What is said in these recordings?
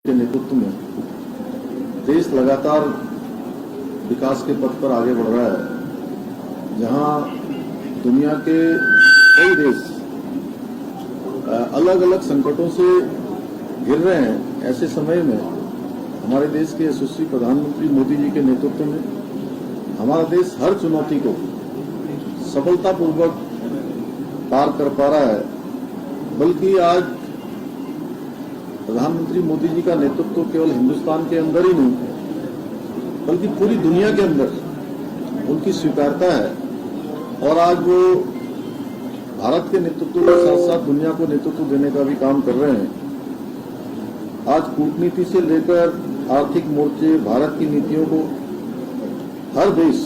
के नेतृत्व में देश लगातार विकास के पथ पर आगे बढ़ रहा है। जहां दुनिया के कई देश अलग अलग संकटों से घिर रहे हैं, ऐसे समय में हमारे देश के यशस्वी प्रधानमंत्री मोदी जी के नेतृत्व में हमारा देश हर चुनौती को सफलतापूर्वक पार कर पा रहा है। बल्कि आज प्रधानमंत्री मोदी जी का नेतृत्व केवल हिंदुस्तान के अंदर ही नहीं बल्कि पूरी दुनिया के अंदर उनकी स्वीकारता है और आज वो भारत के नेतृत्व के साथ साथ दुनिया को नेतृत्व देने का भी काम कर रहे हैं। आज कूटनीति से लेकर आर्थिक मोर्चे भारत की नीतियों को हर देश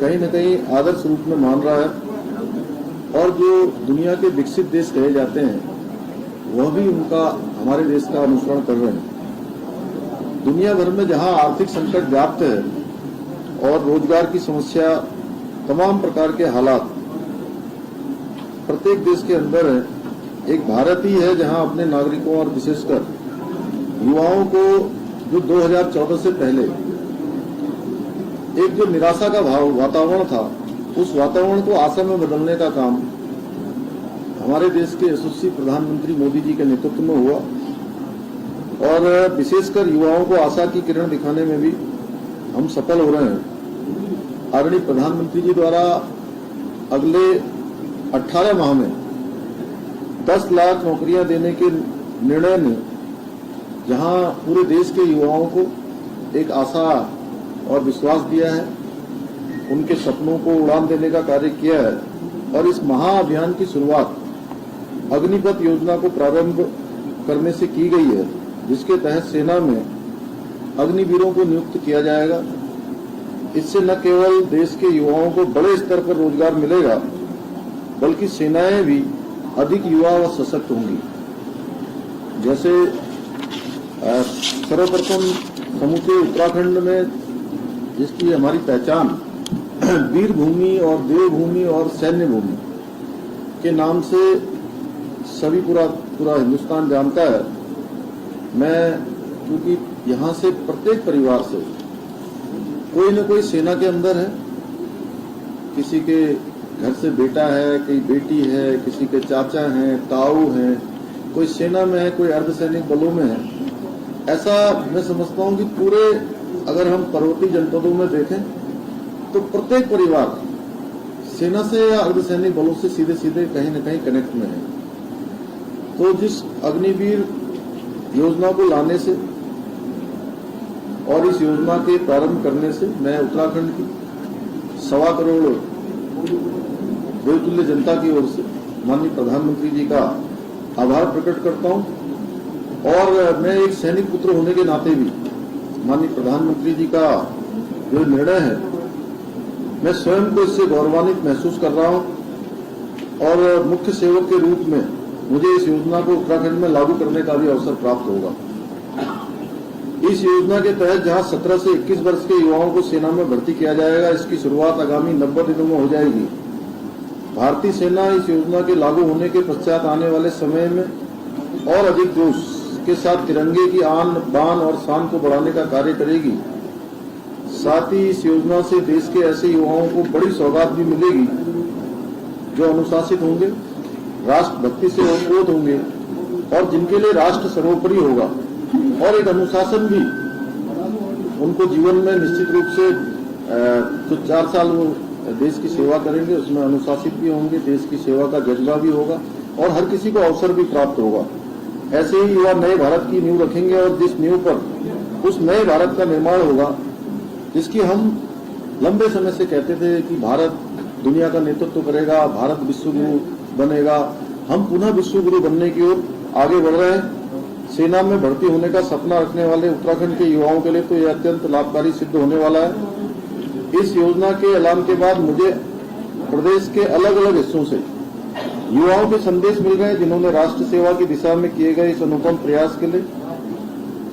कहीं न कहीं आदर्श रूप में मान रहा है और जो दुनिया के विकसित देश कहे जाते हैं वह भी उनका हमारे देश का अनुसरण कर रहे हैं। दुनिया भर में जहां आर्थिक संकट व्याप्त है और रोजगार की समस्या, तमाम प्रकार के हालात प्रत्येक देश के अंदर है, एक भारत ही है जहां अपने नागरिकों और विशेषकर युवाओं को जो 2014 से पहले एक जो निराशा का वातावरण था, उस वातावरण को आशा में बदलने का काम हमारे देश के यशस्वी प्रधानमंत्री मोदी जी के नेतृत्व में हुआ और विशेषकर युवाओं को आशा की किरण दिखाने में भी हम सफल हो रहे हैं। आदरणीय प्रधानमंत्री जी द्वारा अगले 18 माह में 10 लाख नौकरियां देने के निर्णय ने जहां पूरे देश के युवाओं को एक आशा और विश्वास दिया है, उनके सपनों को उड़ान देने का कार्य किया है और इस महाअभियान की शुरुआत अग्निपथ योजना को प्रारंभ करने से की गई है, जिसके तहत सेना में अग्निवीरों को नियुक्त किया जाएगा। इससे न केवल देश के युवाओं को बड़े स्तर पर रोजगार मिलेगा बल्कि सेनाएं भी अधिक युवा व सशक्त होंगी। जैसे सर्वप्रथम समूचे उत्तराखंड में जिसकी हमारी पहचान वीर भूमि और देवभूमि और सैन्य भूमि के नाम से सभी पूरा हिंदुस्तान जानता है। मैं क्योंकि यहां से प्रत्येक परिवार से कोई न कोई सेना के अंदर है, किसी के घर से बेटा है, कोई बेटी है, किसी के चाचा हैं, ताऊ हैं, कोई सेना में है, कोई अर्धसैनिक बलों में है। ऐसा मैं समझता हूं कि पूरे अगर हम पर्वतीय जनपदों में देखें तो प्रत्येक परिवार सेना से या अर्धसैनिक बलों से सीधे सीधे कहीं न कहीं कनेक्ट में है। तो जिस अग्निवीर योजना को लाने से और इस योजना के प्रारंभ करने से मैं उत्तराखंड की 1.25 करोड़ देवतुल्य जनता की ओर से माननीय प्रधानमंत्री जी का आभार प्रकट करता हूं और मैं एक सैनिक पुत्र होने के नाते भी माननीय प्रधानमंत्री जी का जो निर्णय है, मैं स्वयं को इससे गौरवान्वित महसूस कर रहा हूं और मुख्य सेवक के रूप में मुझे इस योजना को उत्तराखंड में लागू करने का भी अवसर प्राप्त होगा। इस योजना के तहत जहां 17 से 21 वर्ष के युवाओं को सेना में भर्ती किया जाएगा, इसकी शुरुआत आगामी 90 दिनों में हो जाएगी। भारतीय सेना इस योजना के लागू होने के पश्चात आने वाले समय में और अधिक जोश के साथ तिरंगे की आन बान और शान को बढ़ाने का कार्य करेगी। साथ ही इस योजना से देश के ऐसे युवाओं को बड़ी सौगात भी मिलेगी जो अनुशासित होंगे, राष्ट्रभक्ति से ओतप्रोत होंगे और जिनके लिए राष्ट्र सर्वोपरि होगा और एक अनुशासन भी उनको जीवन में निश्चित रूप से जो 4 साल वो देश की सेवा करेंगे उसमें अनुशासित भी होंगे, देश की सेवा का जज्बा भी होगा और हर किसी को अवसर भी प्राप्त होगा। ऐसे ही युवा नए भारत की नींव रखेंगे और जिस नींव पर उस नए भारत का निर्माण होगा जिसकी हम लंबे समय से कहते थे कि भारत दुनिया का नेतृत्व करेगा, भारत विश्वगुरु बनेगा। हम पुनः विश्वगुरु बनने की ओर आगे बढ़ रहे हैं। सेना में भर्ती होने का सपना रखने वाले उत्तराखंड के युवाओं के लिए तो यह अत्यंत लाभकारी सिद्ध होने वाला है। इस योजना के ऐलान के बाद मुझे प्रदेश के अलग अलग हिस्सों से युवाओं के संदेश मिल रहे हैं जिन्होंने राष्ट्र सेवा की दिशा में किए गए इस अनुपम प्रयास के लिए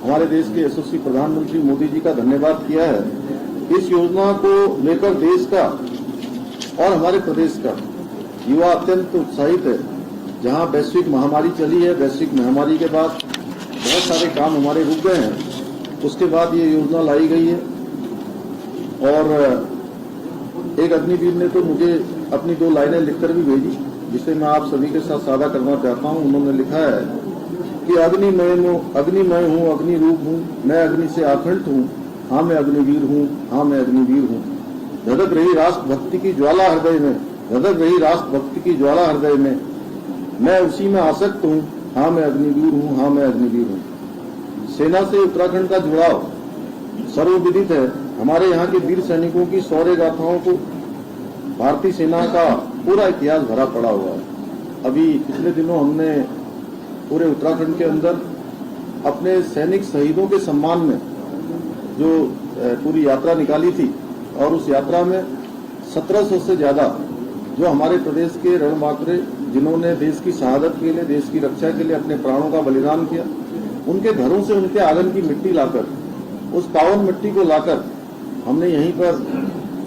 हमारे देश के यशस्वी प्रधानमंत्री मोदी जी का धन्यवाद किया है। इस योजना को लेकर देश का और हमारे प्रदेश का युवा अत्यंत उत्साहित है। जहां वैश्विक महामारी चली है, वैश्विक महामारी के बाद बहुत बहुत सारे काम हमारे रुक गए हैं, उसके बाद ये योजना लाई गई है। और एक अग्निवीर ने तो मुझे अपनी 2 लाइनें लिखकर भी भेजी, जिसे मैं आप सभी के साथ साझा करना चाहता हूं। उन्होंने लिखा है कि अग्निमय हूँ, अग्नि रूप हूँ, मैं अग्नि से आखंड हूँ, हाँ मैं अग्निवीर हूँ, हाँ मैं अग्निवीर हूँ। धधक रही राष्ट्र भक्ति की ज्वाला हृदय में, धधक रही राष्ट्र भक्ति की ज्वाला हृदय में, मैं उसी में आसक्त हूँ, हाँ मैं अग्निवीर हूँ, हाँ मैं अग्निवीर हूँ। सेना से उत्तराखंड का जुड़ाव सर्वविदित है। हमारे यहाँ के वीर सैनिकों की शौर्य गाथाओं को भारतीय सेना का पूरा इतिहास भरा पड़ा हुआ है। अभी पिछले दिनों हमने पूरे उत्तराखंड के अंदर अपने सैनिक शहीदों के सम्मान में जो पूरी यात्रा निकाली थी, और उस यात्रा में 1700 से ज्यादा जो हमारे प्रदेश के रणबांकुरे, जिन्होंने देश की शहादत के लिए, देश की रक्षा के लिए अपने प्राणों का बलिदान किया, उनके घरों से उनके आंगन की मिट्टी लाकर, उस पावन मिट्टी को लाकर हमने यहीं पर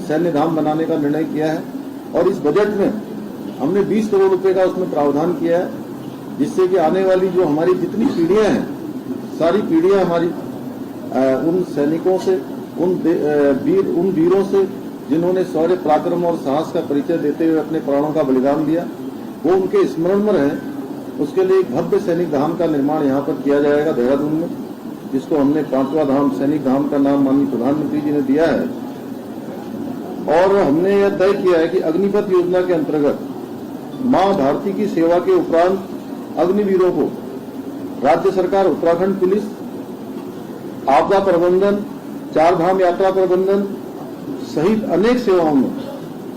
सैन्य धाम बनाने का निर्णय किया है। और इस बजट में हमने 20 करोड़ रुपए का उसमें प्रावधान किया है, जिससे कि आने वाली जो हमारी जितनी पीढ़ियां हैं, सारी पीढ़ियां हमारी उन सैनिकों से, उन वीरों से जिन्होंने शौर्य पराक्रम और साहस का परिचय देते हुए अपने प्राणों का बलिदान दिया, वो उनके स्मरण में रहे। उसके लिए एक भव्य सैनिक धाम का निर्माण यहाँ पर किया जाएगा देहरादून में, जिसको हमने 5वां धाम सैनिक धाम का नाम माननीय प्रधानमंत्री जी ने दिया है। और हमने यह तय किया है कि अग्निपथ योजना के अंतर्गत मां भारती की सेवा के उपरांत अग्निवीरों को राज्य सरकार, उत्तराखंड पुलिस, आपदा प्रबंधन, 4 धाम यात्रा प्रबंधन सहित अनेक सेवाओं में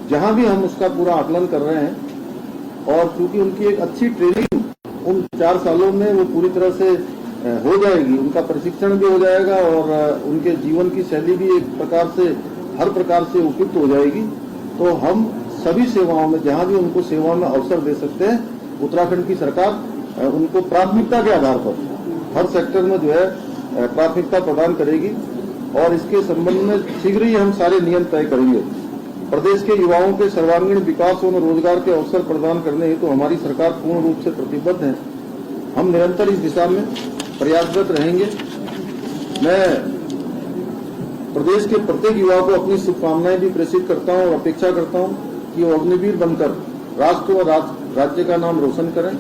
जहां भी हम उसका पूरा आकलन कर रहे हैं, और चूंकि उनकी एक अच्छी ट्रेनिंग उन 4 सालों में वो पूरी तरह से हो जाएगी, उनका प्रशिक्षण भी हो जाएगा और उनके जीवन की शैली भी एक प्रकार से, हर प्रकार से उपयुक्त हो जाएगी, तो हम सभी सेवाओं में जहां भी उनको सेवा में अवसर दे सकते हैं, उत्तराखंड की सरकार उनको प्राथमिकता के आधार पर हर सेक्टर में जो है प्राथमिकता प्रदान करेगी। और इसके संबंध में शीघ्र ही हम सारे नियम तय करेंगे। प्रदेश के युवाओं के सर्वांगीण विकास और रोजगार के अवसर प्रदान करने हेतु हमारी सरकार पूर्ण रूप से प्रतिबद्ध है। हम निरंतर इस दिशा में प्रयासरत रहेंगे। मैं प्रदेश के प्रत्येक युवा को अपनी शुभकामनाएं भी प्रेषित करता हूं और अपेक्षा करता हूं कि वो अग्निवीर बनकर राष्ट्र और राज्य का नाम रोशन करें,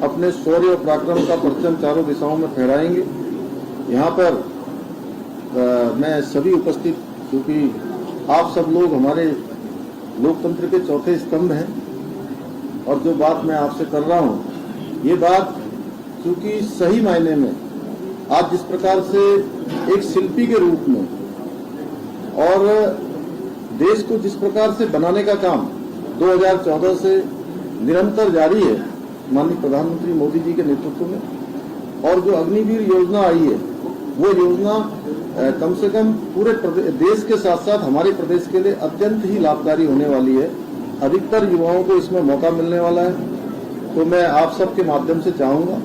अपने शौर्य और पराक्रम का परचम चारों दिशाओं में फहराएंगे। यहाँ पर मैं सभी उपस्थित, क्योंकि आप सब लोग हमारे लोकतंत्र के चौथे स्तंभ हैं, और जो बात मैं आपसे कर रहा हूं, ये बात क्योंकि सही मायने में आज जिस प्रकार से एक शिल्पी के रूप में और देश को जिस प्रकार से बनाने का काम 2014 से निरंतर जारी है माननीय प्रधानमंत्री मोदी जी के नेतृत्व में, और जो अग्निवीर योजना आई है, वो योजना कम से कम पूरे देश के साथ साथ हमारे प्रदेश के लिए अत्यंत ही लाभकारी होने वाली है। अधिकतर युवाओं को इसमें मौका मिलने वाला है। तो मैं आप सबके माध्यम से चाहूंगा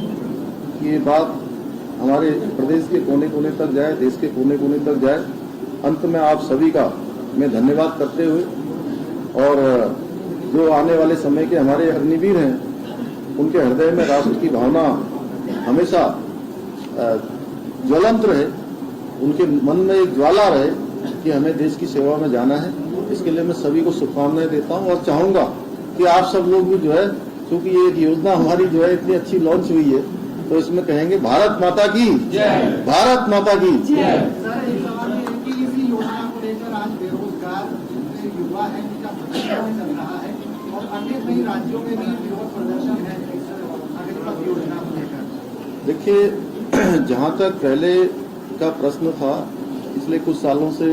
कि ये बात हमारे प्रदेश के कोने कोने तक जाए, देश के कोने कोने तक जाए। अंत में आप सभी का मैं धन्यवाद करते हुए, और जो आने वाले समय के हमारे अग्निवीर हैं, उनके हृदय में राष्ट्र की भावना हमेशा ज्वलंत रहे, उनके मन में एक ज्वाला रहे कि हमें देश की सेवा में जाना है। इसके लिए मैं सभी को शुभकामनाएं देता हूं और चाहूंगा कि आप सब लोग भी जो है, क्योंकि ये योजना हमारी जो है इतनी अच्छी लॉन्च हुई है, तो इसमें कहेंगे भारत माता की जय, भारत माता की जय। सर, एक सवाल है कि इसी योजना को लेकर आज बेरोजगार युवा है जिनका प्रदर्शन चल रहा है, और अन्य कई राज्यों में भी विरोध प्रदर्शन है अग्निपथ योजना को लेकर। देखिए, जहां तक पहले का प्रश्न था, पिछले कुछ सालों से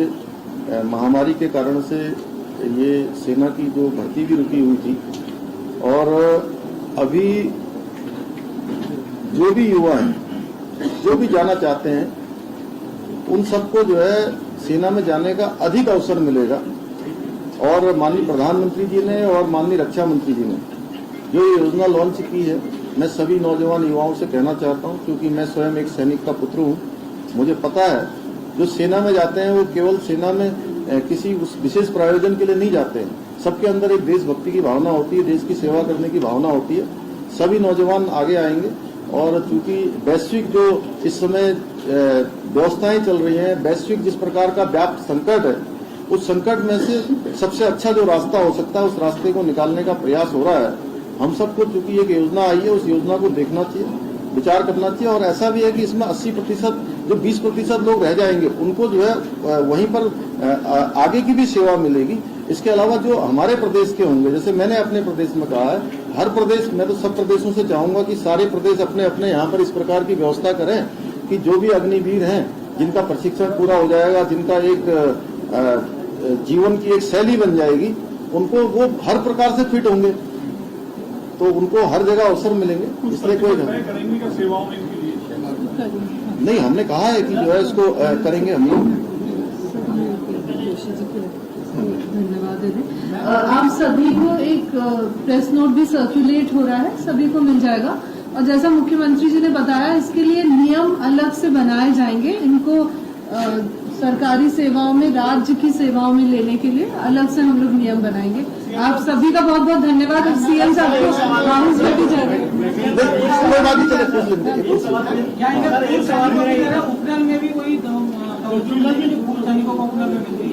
महामारी के कारण से ये सेना की जो भर्ती भी रुकी हुई थी, और अभी जो भी युवा हैं, जो भी जाना चाहते हैं, उन सबको जो है सेना में जाने का अधिक अवसर मिलेगा। और माननीय प्रधानमंत्री जी ने और माननीय रक्षा मंत्री जी ने जो ये योजना लॉन्च की है, मैं सभी नौजवान युवाओं से कहना चाहता हूं, क्योंकि मैं स्वयं एक सैनिक का पुत्र हूं, मुझे पता है जो सेना में जाते हैं वो केवल सेना में किसी उस विशेष प्रयोजन के लिए नहीं जाते हैं। सबके अंदर एक देशभक्ति की भावना होती है, देश की सेवा करने की भावना होती है। सभी नौजवान आगे आएंगे और चूंकि वैश्विक जो इस समय व्यवस्थाएं चल रही हैं, वैश्विक जिस प्रकार का व्याप्त संकट है, उस संकट में से सबसे अच्छा जो रास्ता हो सकता है उस रास्ते को निकालने का प्रयास हो रहा है। हम सबको चूंकि एक योजना आई है, उस योजना को देखना चाहिए, विचार करना चाहिए। और ऐसा भी है कि इसमें 80% जो 20% लोग रह जाएंगे उनको जो है वहीं पर आगे की भी सेवा मिलेगी। इसके अलावा जो हमारे प्रदेश के होंगे, जैसे मैंने अपने प्रदेश में कहा है, हर प्रदेश, मैं तो सब प्रदेशों से चाहूंगा कि सारे प्रदेश अपने अपने यहाँ पर इस प्रकार की व्यवस्था करें कि जो भी अग्निवीर हैं, जिनका प्रशिक्षण पूरा हो जाएगा, जिनका एक जीवन की एक शैली बन जाएगी, उनको वो हर प्रकार से फिट होंगे तो उनको हर जगह अवसर मिलेंगे। इसलिए कोई करेंगे क्या सेवाओं में इनके लिए? नहीं, हमने कहा है कि जो है इसको करेंगे हम लोग। धन्यवाद दीदी। आप सभी को एक प्रेस नोट भी सर्कुलेट हो रहा है, सभी को मिल जाएगा। और जैसा मुख्यमंत्री जी ने बताया, इसके लिए नियम अलग से बनाए जाएंगे। इनको सरकारी सेवाओं में, राज्य की सेवाओं में लेने के लिए अलग से हम लोग नियम बनाएंगे। आप सभी का बहुत बहुत धन्यवाद। और सीएम साहब को हाउस में भी जाएंगे।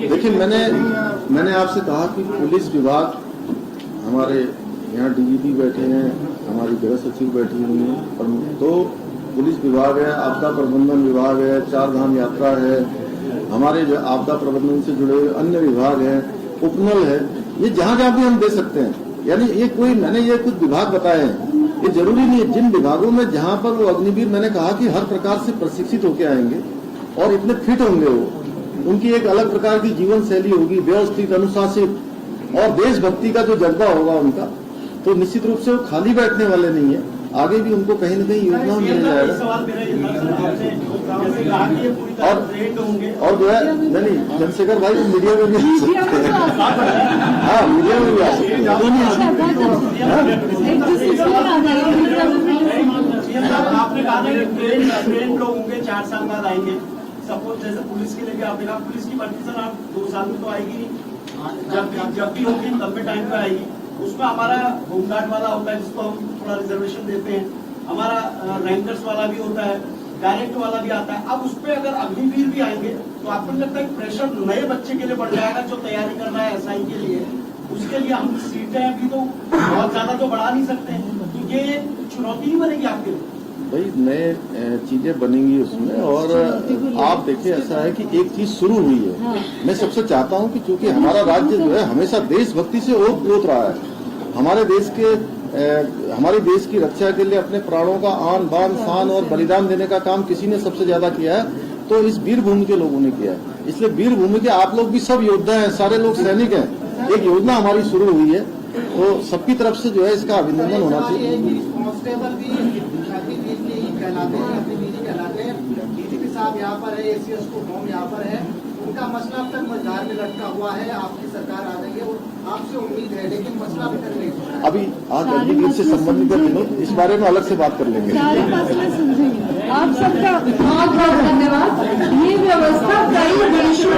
देखिए, मैंने आपसे कहा कि पुलिस विभाग, हमारे यहाँ डीजीपी बैठे हैं, हमारी गृह सचिव बैठी हुई हैं, तो पुलिस विभाग है, आपदा प्रबंधन विभाग है, चार धाम यात्रा है, हमारे जो आपदा प्रबंधन से जुड़े हुए अन्य विभाग हैं, उपनल है, ये जहाँ जहाँ भी हम दे सकते हैं। यानी मैंने ये कुछ विभाग बताए हैं, ये जरूरी नहीं है। जिन विभागों में जहाँ पर वो अग्निवीर, मैंने कहा कि हर प्रकार से प्रशिक्षित होकर आएंगे और इतने फिट होंगे, वो उनकी एक अलग प्रकार की जीवन शैली होगी, व्यवस्थित, अनुशासित, और देशभक्ति का जो जज्बा होगा उनका, तो निश्चित रूप से वो खाली बैठने वाले नहीं है। आगे भी उनको कहीं न कहीं योजना मिल जाएगा। और जो है नहीं, चंद्रशेखर भाई मीडिया में भी आ सकते हैं। हाँ, मीडिया में भी आ सकते हैं। आपने कहा था कि ट्रेन लोग होंगे 4 साल बाद आएंगे। सपोज जैसे पुलिस के लिए भी आपने कहा पुलिस की भर्ती सर आप 2 साल में तो आएगी नहीं, जब भी होगी तब में टाइम पे आएगी। उसमें हमारा होमगार्ड वाला होता है जिसको हम थोड़ा रिजर्वेशन देते हैं, हमारा रैंकर्स वाला भी होता है, डायरेक्ट वाला भी आता है। अब उस पर अगर अग्निवीर भी आएंगे तो आपको नहीं लगता है प्रेशर नए बच्चे के लिए बढ़ जाएगा जो तैयारी कर रहा है एसआई के लिए? उसके लिए हम सीटें अभी तो बहुत ज्यादा तो बढ़ा नहीं सकते, तो ये चुनौती ही बनेगी आपके लिए। भाई नए चीजें बनेंगी उसमें। और आप देखिए, ऐसा है कि एक चीज शुरू हुई है। मैं सबसे चाहता हूं कि चूंकि हमारा राज्य जो है हमेशा देशभक्ति से ओत रहा है, हमारे देश की रक्षा के लिए अपने प्राणों का आन बान शान और बलिदान देने का काम किसी ने सबसे ज्यादा किया है, तो इस वीर भूमि के लोगों ने किया है। इसलिए वीर भूमि के आप लोग भी सब योद्धा हैं, सारे लोग सैनिक हैं। एक योजना हमारी शुरू हुई है, तो सबकी तरफ से जो है इसका अभिनंदन होना चाहिए। कांस्टेबल भी कहलाते हैं, अपनी दीदी कहलाते हैं। डीजीपी साहब यहाँ पर है, एसीएस को होम यहाँ पर है, उनका मसला अब तक मजार में लटका हुआ है। आपकी सरकार आ रही है और आपसे उम्मीद है, लेकिन मसला अभी तक नहीं। अभी आज अग्निवीर से संबंधित इस बारे में अलग से बात कर लेंगे। सारे मसले सुलझेंगे। आप सबका बहुत बहुत धन्यवाद। ये व्यवस्था कई देशों